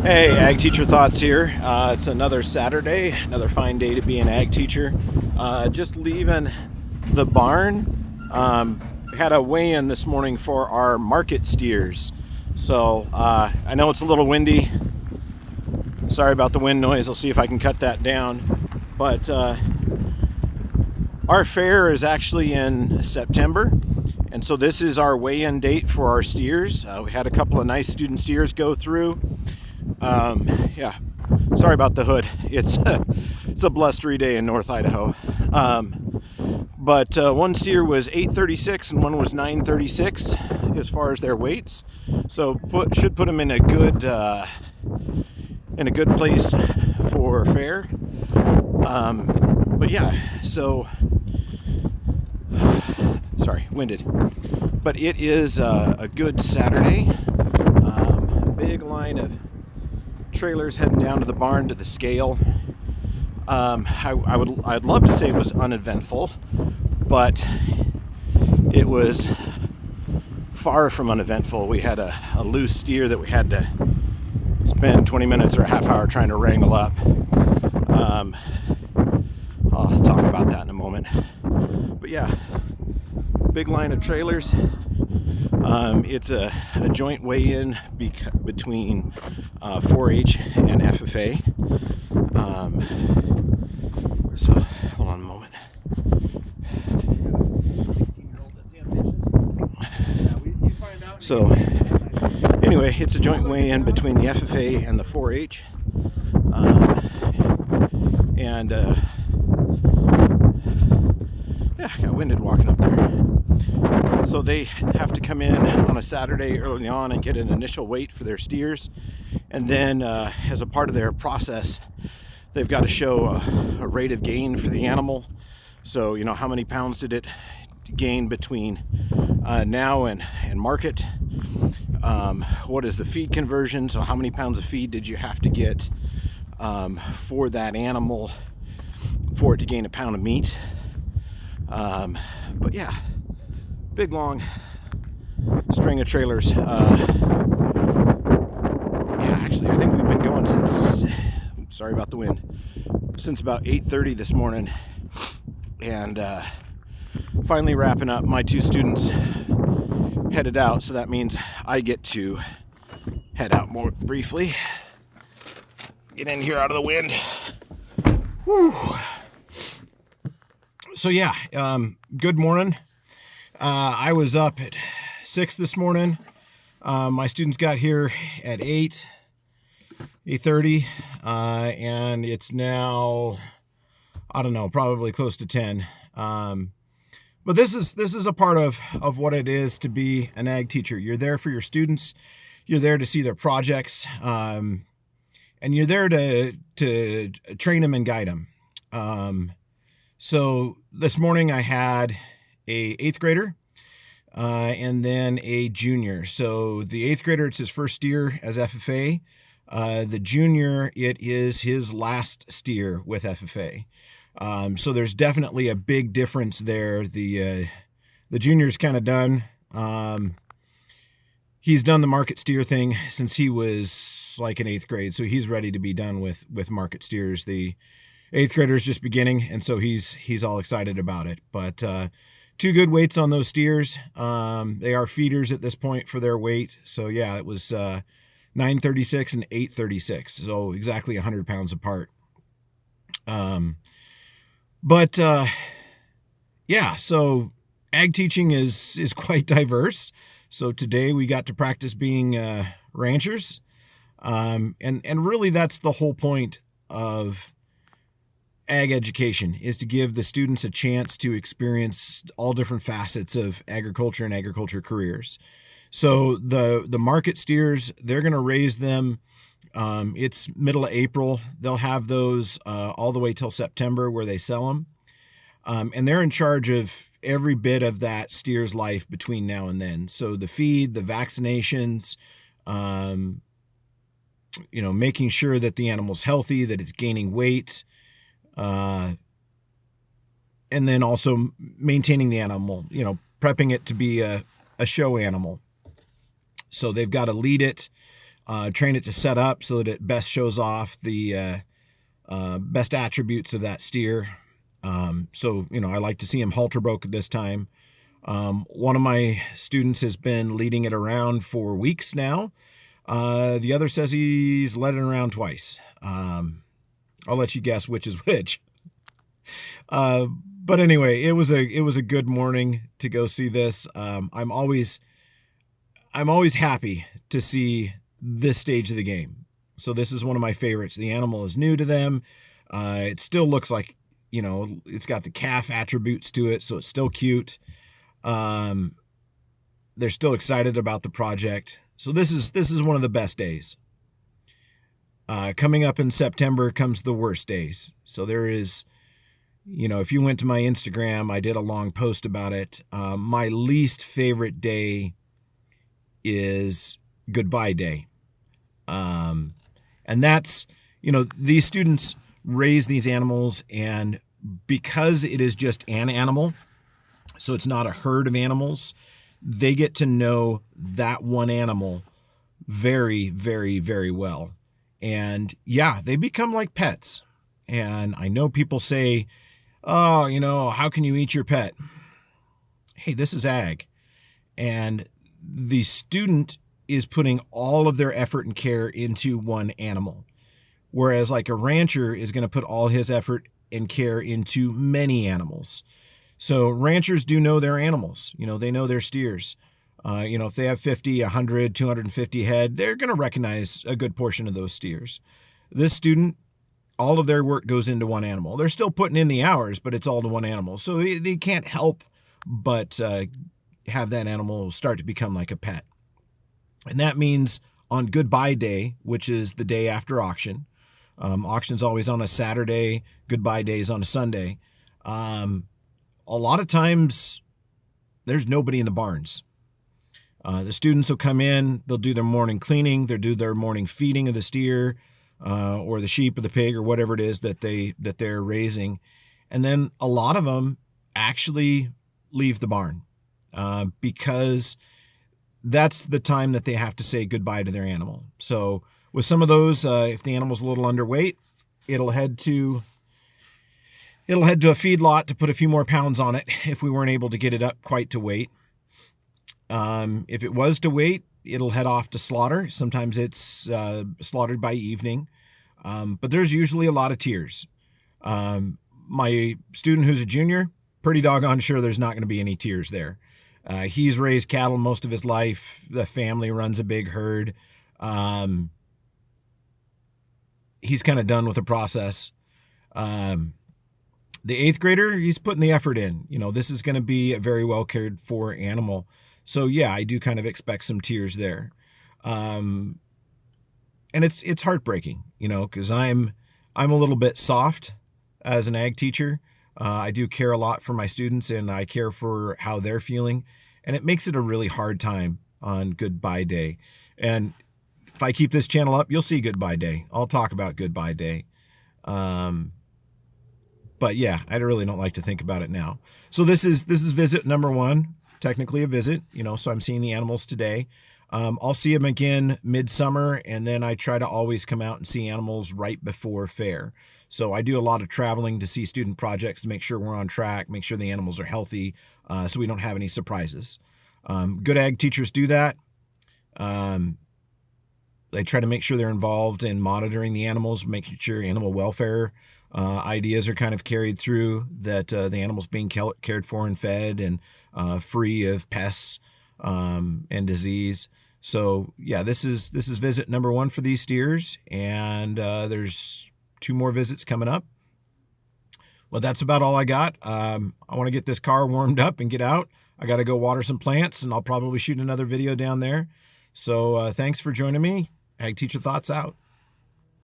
Hey, Ag Teacher Thoughts here. It's another Saturday, another fine day to be an ag teacher. Just leaving the barn. Had a weigh-in this morning for our market steers. So I know it's a little windy. Sorry about the wind noise. I'll see if I can cut that down. But our fair is actually in September. And so this is our weigh-in date for our steers. We had a couple of nice student steers go through. Yeah, sorry about the hood. It's a blustery day in North Idaho. But one steer was 836 and one was 936 as far as their weights. So should put them in a good place for fair. But yeah, so sorry, winded. But it is a good Saturday. Big line of trailers heading down to the barn to the scale. I'd love to say it was uneventful, but it was far from uneventful. We had a loose steer that we had to spend 20 minutes or a half hour trying to wrangle up. I'll talk about that in a moment. But yeah, big line of trailers. It's a joint weigh-in between 4-H and FFA. So, hold on a moment. So, anyway, it's a joint weigh-in between the FFA and the 4-H. Yeah, I got winded walking up there. So they have to come in on a Saturday early on and get an initial weight for their steers. And then as a part of their process, they've got to show a rate of gain for the animal. So, you know, how many pounds did it gain between now and market? What is the feed conversion? So how many pounds of feed did you have to get for that animal for it to gain a pound of meat? But yeah, big long string of trailers. Yeah, actually, I think we've been going since, sorry about the wind, since about 8:30 this morning, and finally wrapping up. My two students headed out, so that means I get to head out more briefly. Get in here out of the wind. Whew. So yeah, good morning. I was up at 6 this morning. My students got here at 8:30, and it's now, I don't know, probably close to 10. But this is a part of what it is to be an ag teacher. You're there for your students. You're there to see their projects, and you're there to train them and guide them. So this morning I had a 8th grader and then a junior. So the 8th grader, it's his first steer as FFA. The junior, it is his last steer with FFA. So there's definitely a big difference there. The junior's kind of done. He's done the market steer thing since he was like in 8th grade. So he's ready to be done with market steers. The 8th grader's just beginning, and so he's all excited about it. But two good weights on those steers. They are feeders at this point for their weight. So yeah, it was 936 and 836. So exactly 100 pounds apart. Yeah, so ag teaching is quite diverse. So today we got to practice being ranchers. And really that's the whole point of ag education, is to give the students a chance to experience all different facets of agriculture and agriculture careers. So the market steers, they're going to raise them. It's middle of April. They'll have those all the way till September where they sell them. And they're in charge of every bit of that steer's life between now and then. So the feed, the vaccinations, you know, making sure that the animal's healthy, that it's gaining weight, and then also maintaining the animal, you know, prepping it to be a show animal. So they've got to lead it. train it to set up so that it best shows off the best attributes of that steer. So, I like to see him halter broke at this time. One of my students has been leading it around for weeks now. The other says he's led it around twice. I'll let you guess which is which. But anyway, it was a good morning to go see this. I'm always happy to see this stage of the game. So this is one of my favorites. The animal is new to them. It still looks like, it's got the calf attributes to it, so it's still cute. They're still excited about the project. So this is one of the best days. Coming up in September comes the worst days. So there is, if you went to my Instagram, I did a long post about it. My least favorite day is goodbye day. And that's, these students raise these animals, and because it is just an animal, so it's not a herd of animals, they get to know that one animal very, very, very well. And yeah, they become like pets. And I know people say, oh, how can you eat your pet? Hey, this is ag. And the student is putting all of their effort and care into one animal. Whereas like a rancher is going to put all his effort and care into many animals. So ranchers do know their animals. They know their steers. If they have 50, 100, 250 head, they're going to recognize a good portion of those steers. This student, all of their work goes into one animal. They're still putting in the hours, but it's all to one animal. So they can't help but have that animal start to become like a pet. And that means on goodbye day, which is the day after auction, auction's always on a Saturday, goodbye day is on a Sunday. A lot of times there's nobody in the barns. The students will come in, they'll do their morning cleaning, they'll do their morning feeding of the steer, or the sheep or the pig or whatever it is that they're raising. And then a lot of them actually leave the barn, because that's the time that they have to say goodbye to their animal. So with some of those, if the animal's a little underweight, it'll head to a feedlot to put a few more pounds on it if we weren't able to get it up quite to weight. If it was to weight, it'll head off to slaughter. Sometimes it's slaughtered by evening, but there's usually a lot of tears. My student who's a junior, pretty doggone sure there's not going to be any tears there. He's raised cattle most of his life. The family runs a big herd. He's kind of done with the process. The 8th grader, he's putting the effort in. This is going to be a very well cared for animal. So yeah, I do kind of expect some tears there. And it's heartbreaking, because I'm a little bit soft as an ag teacher. I do care a lot for my students, and I care for how they're feeling. And it makes it a really hard time on goodbye day. And if I keep this channel up, you'll see goodbye day. I'll talk about goodbye day. But yeah, I really don't like to think about it now. So this is visit number 1, technically a visit, so I'm seeing the animals today. I'll see them again midsummer, and then I try to always come out and see animals right before fair. So I do a lot of traveling to see student projects to make sure we're on track, make sure the animals are healthy, so we don't have any surprises. Good ag teachers do that. They try to make sure they're involved in monitoring the animals, making sure animal welfare ideas are kind of carried through, that the animals being cared for and fed and free of pests and disease. So yeah, this is visit number 1 for these steers, and there's 2 more visits coming up. Well, that's about all I got. I want to get this car warmed up and get out. I got to go water some plants, and I'll probably shoot another video down there. So thanks for joining me. Ag Teacher Thoughts out.